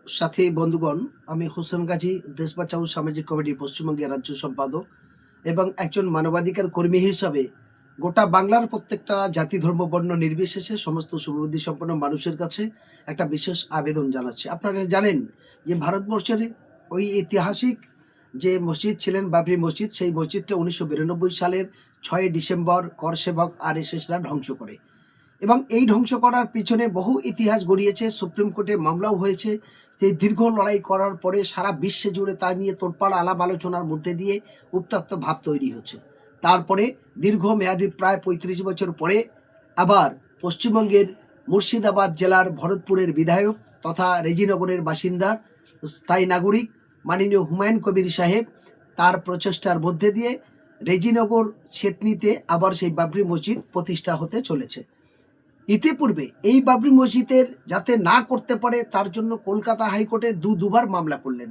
সাথী বন্ধুগণ, আমি হোসেন গাজী, দেশ বাঁচাও সামাজিক কমিটি পশ্চিমবঙ্গের রাজ্য সম্পাদক এবং একজন মানবাধিকার কর্মী হিসাবে গোটা বাংলার প্রত্যেকটা জাতি ধর্ম বর্ণ নির্বিশেষে সমস্ত শুভবুদ্ধি সম্পন্ন মানুষের কাছে একটা বিশেষ আবেদন জানাচ্ছি। আপনারা জানেন যে ভারতবর্ষের ওই ঐতিহাসিক যে মসজিদ ছিলেন বাবরি মসজিদ, সেই মসজিদটা 1992 সালের 6 ডিসেম্বর করসেবক RSSরা ধ্বংস করে এবং এই ধ্বংস করার পিছনে বহু ইতিহাস গড়িয়েছে। সুপ্রিম কোর্টে মামলাও হয়েছে। সেই দীর্ঘ লড়াই করার পরে সারা বিশ্বে জুড়ে তা নিয়ে তোলপাড় আলাপ আলোচনার মধ্যে দিয়ে উত্তপ্ত ভাব তৈরি হচ্ছে। তারপরে দীর্ঘমেয়াদী প্রায় 35 বছর পরে আবার পশ্চিমবঙ্গের মুর্শিদাবাদ জেলার ভরতপুরের বিধায়ক তথা রেজিনগরের বাসিন্দা স্থায়ী নাগরিক মাননীয় হুমায়ুন কবির সাহেব তার প্রচেষ্টার মধ্যে দিয়ে রেজিনগর ছেতনিতে আবার সেই বাবরি মসজিদ প্রতিষ্ঠা হতে চলেছে। ইতিপূর্বে এই বাবরি মসজিদের যাতে না করতে পারে তার জন্য কলকাতা হাইকোর্টে দুবার মামলা করলেন।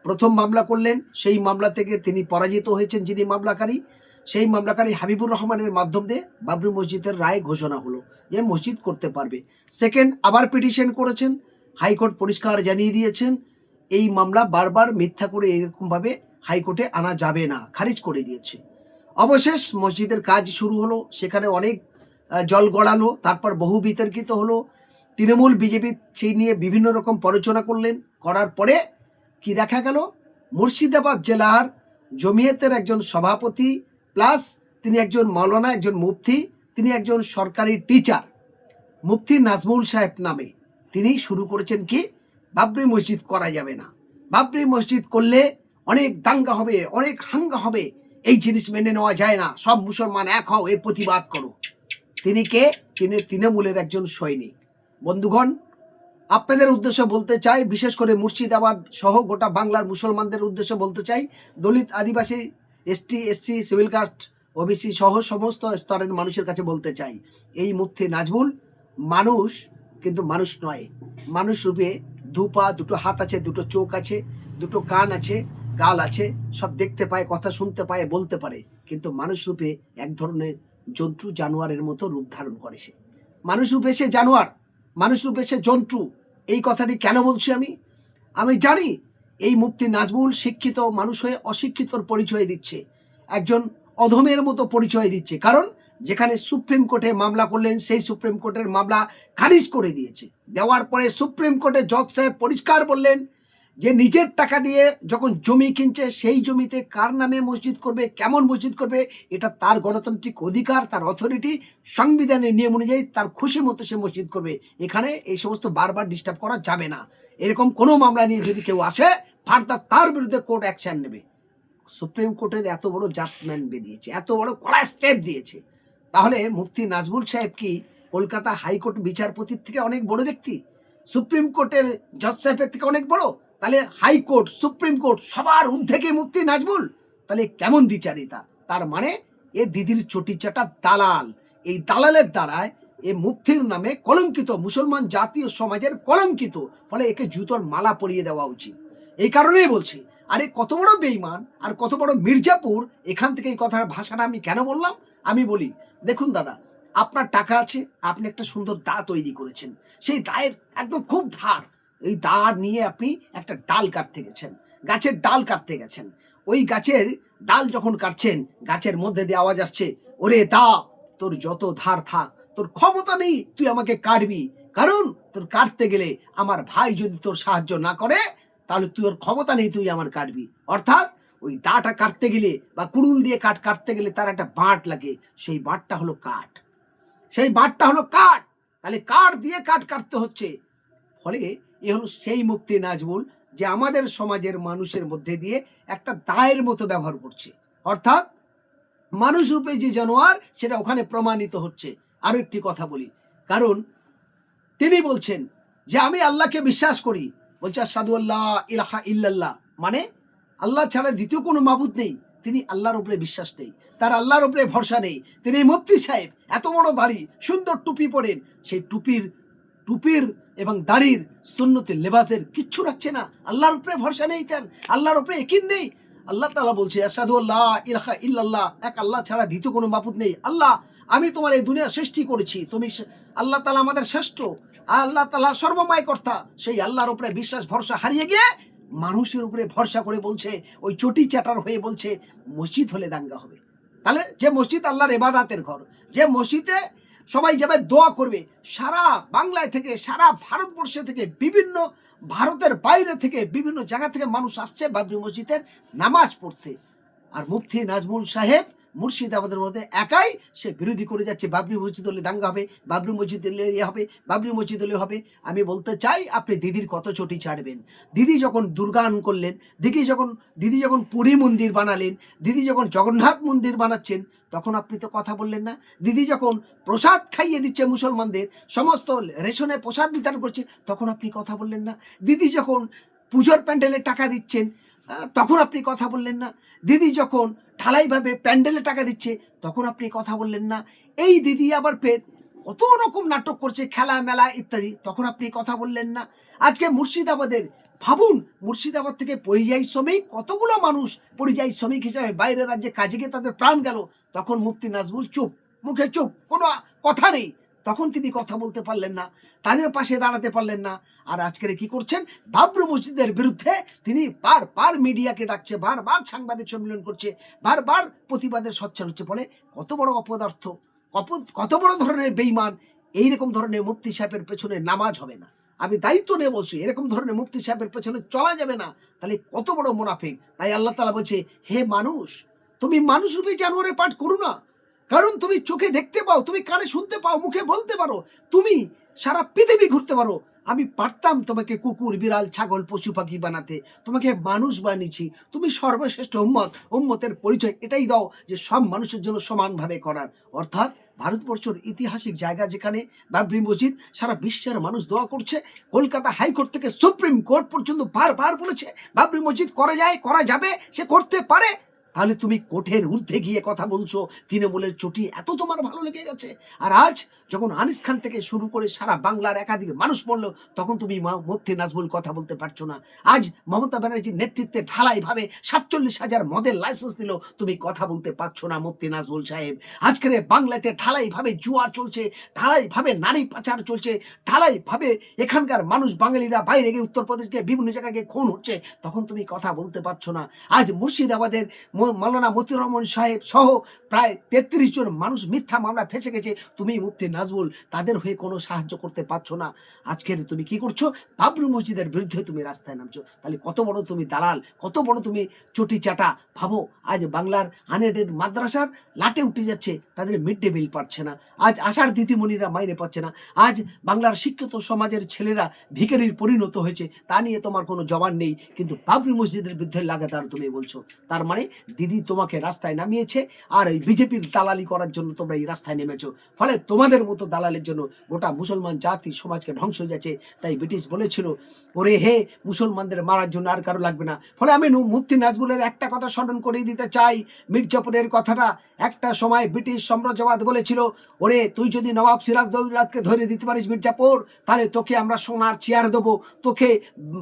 প্রথম মামলা করলেন, সেই মামলা থেকে তিনি পরাজিত হয়েছেন। যিনি মামলাকারী, সেই মামলাকারী হাবিবুর রহমানের মাধ্যম দিয়ে বাবরি মসজিদের রায় ঘোষণা হলো যে মসজিদ করতে পারবে। সেকেন্ড আবার পিটিশন করেছেন, হাইকোর্ট পরিষ্কার জানিয়ে দিয়েছেন এই মামলা বারবার মিথ্যা করে এরকমভাবে হাইকোর্টে আনা যাবে না, খারিজ করে দিয়েছে। অবশেষ মসজিদের কাজ শুরু হলো, সেখানে অনেক জল গড়ালো, তারপর বহু বিতর্কিত হলো। তৃণমূল বিজেপি সেই নিয়ে বিভিন্ন রকম পরিচালনা করলেন। করার পরে কি দেখা গেল, মুর্শিদাবাদ জেলার জমিয়তের একজন সভাপতি প্লাস তিনি একজন মাওলানা, একজন মুফতি, তিনি একজন সরকারি টিচার, মুফতি নাজমুল সাহেব নামে, তিনি শুরু করেছেন কি বাবরি মসজিদ করা যাবে না, বাবরি মসজিদ করলে অনেক দাঙ্গা হবে, অনেক হাঙ্গা হবে, এই জিনিস মেনে নেওয়া যায় না, সব মুসলমান এক হও, এর প্রতিবাদ করো। তিনি কে? তিনি তৃণমূলের একজন সৈনিক। বন্ধুগণ, আপনাদের উদ্দেশ্যে বলতে চাই, বিশেষ করে মুর্শিদাবাদ সহ গোটা বাংলার মুসলমানদের উদ্দেশ্যে বলতে চাই, Dalit, Adivasi, ST SC, civil caste, OBC সহ সমস্ত স্তরের মানুষের কাছে বলতে চাই, এই মুফতি নাজমুল মানুষ কিন্তু মানুষ নয়। মানুষ রূপে দুপা, দুটো হাত আছে, দুটো চোখ আছে, দুটো কান আছে, গাল আছে, সব দেখতে পায়, কথা শুনতে পায়, বলতে পারে, কিন্তু মানুষ রূপে এক ধরনের জন্তু জানোয়ারের মতো রূপ ধারণ করে। সে মানুষ রূপে সে জানোয়ার, মানুষ রূপে সে জন্তু। এই কথাটি কেন বলছি আমি জানি এই মুফতি নাজমুল শিক্ষিত মানুষ হয়ে অশিক্ষিতর পরিচয় দিচ্ছে, একজন অধমের মতো পরিচয় দিচ্ছে। কারণ যেখানে সুপ্রিম কোর্টে মামলা করলেন, সেই সুপ্রিম কোর্টের মামলা খারিজ করে দিয়েছে। দেওয়ার পরে সুপ্রিম কোর্টে জজ সাহেব পরিষ্কার বললেন যে নিজের টাকা দিয়ে যখন জমি কিনছে, সেই জমিতে কার নামে মসজিদ করবে, কেমন মসজিদ করবে, এটা তার গণতান্ত্রিক অধিকার, তার অথরিটি, সংবিধানের নিয়ম অনুযায়ী তার খুশি মতো সে মসজিদ করবে। এখানে এই সমস্ত বারবার ডিস্টার্ব করা যাবে না। এরকম কোনো মামলা নিয়ে যদি কেউ আসে, ফার্দার তার বিরুদ্ধে কোর্ট অ্যাকশন নেবে। সুপ্রিম কোর্টের এত বড় জাজমেন্ট বেরিয়েছে, এত বড় কড়া স্টেপ দিয়েছে, তাহলে মুফতি নাজমুল সাহেব কি কলকাতা হাইকোর্ট বিচারপতির থেকে অনেক বড় ব্যক্তি? সুপ্রিম কোর্টের জজ সাহেবের থেকে অনেক বড়? তাহলে হাইকোর্ট, সুপ্রিম কোর্ট সবার ঊর্ধ্বে কি মুফতি নাজমুল? তাহলে কেমন দ্বিচারিতা? তার মানে এ দিদির চটিচাটা দালাল। এই দালালের দ্বারায় এ মুফতির নামে কলঙ্কিত, মুসলমান জাতীয় সমাজের কলঙ্কিত, ফলে একে জুতোর মালা পরিয়ে দেওয়া উচিত। এই কারণেই বলছি, আরে কত বড় বেঈমান আর কত বড় মির্জাপুর। এখান থেকে এই কথার ভাষাটা আমি কেন বললাম? আমি বলি, দেখুন দাদা, আপনার টাকা আছে, আপনি একটা সুন্দর দা তৈরি করেছেন, সেই দায়ের একদম খুব ধার, এই দা নিয়ে আপনি একটা ডাল কাটতে গেছেন, গাছের ডাল কাটতে গেছেন। ওই গাছের ডাল যখন কাটছেন, গাছের মধ্যে দিয়ে আওয়াজ আসছে, ওরে দা, তোর যত ধার থাক, তোর ক্ষমতা নেই তুই আমাকে কাটবি, কারণ তোর কাটতে গেলে আমার ভাই যদি তোর সাহায্য না করে, তাহলে তোর ক্ষমতা নেই, তুই আমার কাটবি। অর্থাৎ ওই দাটা কাটতে গেলে বা কুড়ুল দিয়ে কাটতে গেলে তার একটা বাঁট লাগে, সেই বাঁটটা হলো কাঠ, সেই বাঁটটা হলো কাঠ। তাহলে কাঠ দিয়ে কাঠ কাটতে হচ্ছে। ফলে এ হলো সেই মুফতি নাজমুল যে আমাদের সমাজের মানুষের মধ্যে দিয়ে একটা দায়ের মতো ব্যবহার করছে। অর্থাৎ মানুষ রূপে যে জানোয়ার, সেটা ওখানে প্রমাণিত হচ্ছে। আরো একটি কথা বলি, কারণ তিনি বলছেন যে আমি আল্লাহকে বিশ্বাস করি, বলছে আশহাদু আল্লা ইলাহা ইল্লাল্লাহ, মানে আল্লাহ ছাড়া দ্বিতীয় কোনো মাবুদ নেই। তিনি আল্লাহর উপরে বিশ্বাস নেই, তার আল্লাহর উপরে ভরসা নেই। তিনি মুফতি সাহেব, এত বড় দাড়ি, সুন্দর টুপি পরেন, সেই টুপির এবং দাড়ির সুন্নতে লেবাসের কিচ্ছু রাখছে না। আল্লাহর উপরে ভরসা নেই, তার আল্লাহর উপরে ইয়াকিন নেই। আল্লাহ তাআলা বলছে আশহাদু আল্লা ইলাহা ইল্লাল্লাহ, এক আল্লাহ ছাড়া দ্বিতীয় কোনো মাবুদ নেই। আল্লাহ, আমি তোমার এই দুনিয়া সৃষ্টি করেছি, তুমি আল্লাহ তাআলা আমাদের শ্রেষ্ঠ, আল্লাহ তাআলা সর্বময় কর্তা, সেই আল্লাহর উপরে বিশ্বাস ভরসা হারিয়ে গিয়ে মানুষের উপরে ভরসা করে বলছে, ওই চটি চাটার হয়ে বলছে মসজিদ হলে দাঙ্গা হবে। তাহলে যে মসজিদ আল্লাহর ইবাদতের ঘর, যে মসজিদে সবাই যাবে দোয়া করবে, সারা বাংলায় থেকে, সারা ভারতবর্ষে থেকে, বিভিন্ন ভারতের বাইরে থেকে, বিভিন্ন জায়গা থেকে মানুষ আসছে বাবরি মসজিদের নামাজ পড়তে। আর মুফতি নাজমুল সাহেব মুর্শিদাবাদের মধ্যে একাই সে বিরোধী করে যাচ্ছে, বাবরি মসজিদ হলে দাঙ্গা হবে, বাবরি মসজিদ হলে হবে, বাবরি মসজিদ হলে হবে। আমি বলতে চাই, আপনি দিদির কত চটি ছাড়বেন? দিদি যখন দুর্গান করলেন, দিদি যখন পুরী মন্দির বানালেন, দিদি যখন জগন্নাথ মন্দির বানাচ্ছেন, তখন আপনি তো কথা বললেন না। দিদি যখন প্রসাদ খাইয়ে দিচ্ছে মুসলমানদের, সমস্ত রেশনে প্রসাদ বিতরণ করছে, তখন আপনি কথা বললেন না। দিদি যখন পুজোর প্যান্ডেলে টাকা দিচ্ছেন, তখন আপনি কথা বললেন না। দিদি যখন ঢালাইভাবে প্যান্ডেলে টাকা দিচ্ছে, তখন আপনি কথা বললেন না। এই দিদি আবার ফের কত রকম নাটক করছে, খেলা মেলা ইত্যাদি, তখন আপনি কথা বললেন না। আজকে মুর্শিদাবাদের ভাবুন, মুর্শিদাবাদ থেকে পরিযায়ী শ্রমিক, কতগুলো মানুষ পরিযায়ী শ্রমিক হিসাবে বাইরের রাজ্যে কাজে গিয়ে তাদের প্রাণ গেল, তখন মুফতি নাজমুল চুপ, মুখে চুপ, কোনো কথা নেই। তখন তিনি কথা বলতে পারলেন না, তাদের পাশে দাঁড়াতে পারলেন না। আর আজকের কি করছেন? বাবরি মসজিদের বিরুদ্ধে তিনি বারবার মিডিয়াকে ডাকছে, বারবার সাংবাদিক সম্মেলন করছে, বারবার প্রতিবাদের সচ্ছল হচ্ছে। বলে কত বড় অপদার্থ, কত বড় ধরনের বেঈমান। এইরকম ধরনের মুফতি সাহেবের পেছনে নামাজ হবে না। আমি দায়িত্ব নিয়ে বলছি, এরকম ধরনের মুফতি সাহেবের পেছনে চলা যাবে না। তাহলে কত বড় মুনাফিক। তাই আল্লাহ তাআলা বলছে, হে মানুষ, তুমি মানুষ রূপে জানোয়ারের পাঠ করো না। কারণ তুমি চোখে দেখতে পাও, তুমি কানে শুনতে পাও, মুখে বলতে পারো, তুমি সারা পৃথিবী ঘুরতে পারো। আমি পারতাম তোমাকে কুকুর, বিড়াল, ছাগল, পশু পাখি বানাতে, তোমাকে মানুষ বানিয়েছি। তুমি সর্বশ্রেষ্ঠ উম্মত, উম্মতের পরিচয় এটাই দাও যে সব মানুষের জন্য সমানভাবে করার। অর্থাৎ ভারতবর্ষের ঐতিহাসিক জায়গা, যেখানে বাবরি মসজিদ সারা বিশ্বের মানুষ দোয়া করছে। কলকাতা হাইকোর্ট থেকে সুপ্রিম কোর্ট পর্যন্ত বারবার বলেছে বাবরি মসজিদ করা যায়, করা যাবে, সে করতে পারে। তাহলে তুমি কোর্টের ঊর্ধ্বে গিয়ে কথা বলছো, তৃণমূলের চটি এত তোমার ভালো লেগে গেছে। আর আজ যখন আনিস খান থেকে শুরু করে সারা বাংলার একাধিক মানুষ বললো, তখন তুমি মুফতি নাজমুল কথা বলতে পারছো না। আজ মমতা ব্যানার্জির নেতৃত্বে ঢালাইভাবে 47,000 মদের লাইসেন্স দিল, তুমি কথা বলতে পারছো না মুফতি নাজমুল সাহেব। আজকের বাংলাতে ঢালাইভাবে জুয়া চলছে, ঢালাইভাবে নারী পাচার চলছে, ঢালাইভাবে এখানকার মানুষ বাঙালিরা বাইরে গিয়ে উত্তরপ্রদেশ গিয়ে বিভিন্ন জায়গায় গিয়ে খুন হচ্ছে, তখন তুমি কথা বলতে পারছো না। আজ মুর্শিদাবাদের মাওলানা মতিউর রহমান সাহেব সহ প্রায় 33 জন মানুষ মিথ্যা মামলা ফেঁসে গেছে, তুমি মুফতি নাজমুল তাদের হয়ে কোনো সাহায্য করতে পারছো না। আজকের তুমি কি করছো? বাবরি মসজিদের বিরুদ্ধে তুমি রাস্তায় নামছো। তাহলে কত বড় তুমি দালাল, কত বড় তুমি চটি চাটা। ভাবো, আজ বাংলার আনএডেড মাদ্রাসার লাটে উঠে যাচ্ছে, তাদের মিড ডে মিল পাচ্ছে না। আজ আশার দিদিমণিরা মাইনে পাচ্ছে না। আজ বাংলার শিক্ষিত সমাজের ছেলেরা ভিখারির পরিণত হয়েছে, তা নিয়ে তোমার কোনো জবান নেই। কিন্তু বাবরি মসজিদের বিরুদ্ধে লাগাতার তুমি বলছো। তার মানে দিদি তোমাকে রাস্তায় নামিয়েছে, আর এই বিজেপির দালালি করার জন্য তোমরা এই রাস্তায় নেমেছো। ফলে তোমাদের মতো দালালের জন্য গোটা মুসলমান জাতি সমাজকে ধ্বংস হয়ে যাচ্ছে। তাই ব্রিটিশ বলেছিল, ওরে হে, মুসলমানদের মারার জন্য আর কারো লাগবে না। ফলে আমি মুফতি নাজমুলের একটা কথা স্মরণ করিয়ে দিতে চাই, মির্জাপুরের কথাটা। একটা সময় ব্রিটিশ সাম্রাজ্যবাদ বলেছিল, ওরে তুই যদি নবাব সিরাজদৌল্লাকে ধরে দিতে পারিস মির্জাপুর, তাহলে তোকে আমরা সোনার চেয়ার দেবো, তোকে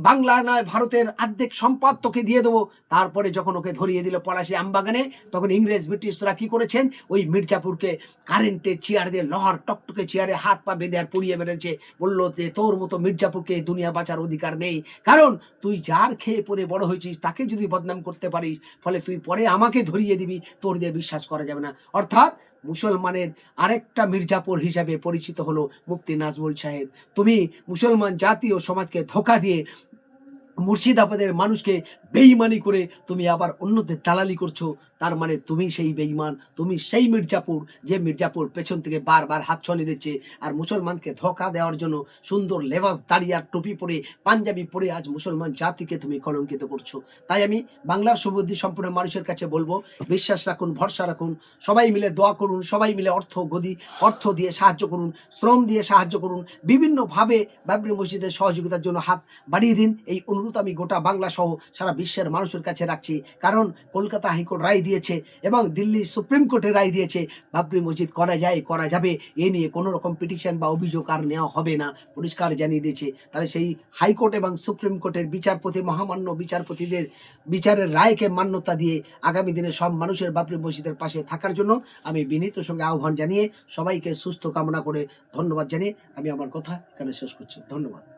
বাংলা নয় ভারতের অর্ধেক সম্পদ তোকে দিয়ে দেবো। তারপরে যখন ওকে ধরিয়ে দিল পলাশী আমবাগানে, তখন ইংরেজ ব্রিটিশরা কি করেছেন, ওই মির্জাপুরকে কারেন্টের চেয়ার দিয়ে, লোহার টকটকে চেয়ারে হাত পা বেঁধে আর পুড়িয়ে মেরেছে। বললো যে তোর মতো মির্জাপুরকে দুনিয়া বাঁচার অধিকার নেই, কারণ তুই যার খেয়ে পরে বড় হয়েছিস তাকে যদি বদনাম করতে পারিস, ফলে তুই পরে আমাকে ধরিয়ে দিবি, তোর দিয়ে বিশ্বাস করা যাবে না। অর্থাৎ মুসলমানের আরেকটা মির্জাপুর হিসাবে পরিচিত হলো মুফতি নাজমুল সাহেব। তুমি মুসলমান জাতি ও সমাজকে ধোঁকা দিয়ে মুর্শিদাবাদের মানুষকে বেঈমানি করে তুমি আবার অন্যদের দালালি করছো। তার মানে তুমি সেই বেঈমান, তুমি সেই মির্জাপুর, যে মির্জাপুর পেছন থেকে বারবার হাত ছড়িয়ে দিচ্ছে আর মুসলমানকে ধোঁকা দেওয়ার জন্য সুন্দর লেবাস, দাড়ি আর টুপি পরে, পাঞ্জাবি পরে আজ মুসলমান জাতিকে তুমি কলঙ্কিত করছো। তাই আমি বাংলার সুবুদ্ধি সম্পূর্ণ মানুষের কাছে বলবো, বিশ্বাস রাখুন, ভরসা রাখুন, সবাই মিলে দোয়া করুন, সবাই মিলে অর্থ দিয়ে সাহায্য করুন, শ্রম দিয়ে সাহায্য করুন, বিভিন্নভাবে বাবরি মসজিদের সহযোগিতার জন্য হাত বাড়িয়ে দিন। এই অনুরোধ আমি গোটা বাংলা সহ সারা বিশ্বের মানুষের কাছে রাখছি। কারণ কলকাতা হাইকোর্ট রায় দিয়ে দিয়েছে এবং দিল্লি সুপ্রিম কোর্টে রায় দিয়েছে বাবরি মসজিদ করা যায়, করা যাবে, এ নিয়ে কোনো রকম পিটিশন বা অভিযোগ আর নেওয়া হবে না, পরিষ্কার জানিয়ে দিয়েছে। তাহলে সেই হাইকোর্ট এবং সুপ্রিম কোর্টের বিচারপতি, মহামান্য বিচারপতিদের বিচারের রায়কে মান্যতা দিয়ে আগামী দিনে সব মানুষের বাবরি মসজিদের পাশে থাকার জন্য আমি বিনীত সঙ্গে আহ্বান জানিয়ে সবাইকে সুস্থ কামনা করে ধন্যবাদ জানিয়ে আমি আমার কথা এখানে শেষ করছি। ধন্যবাদ।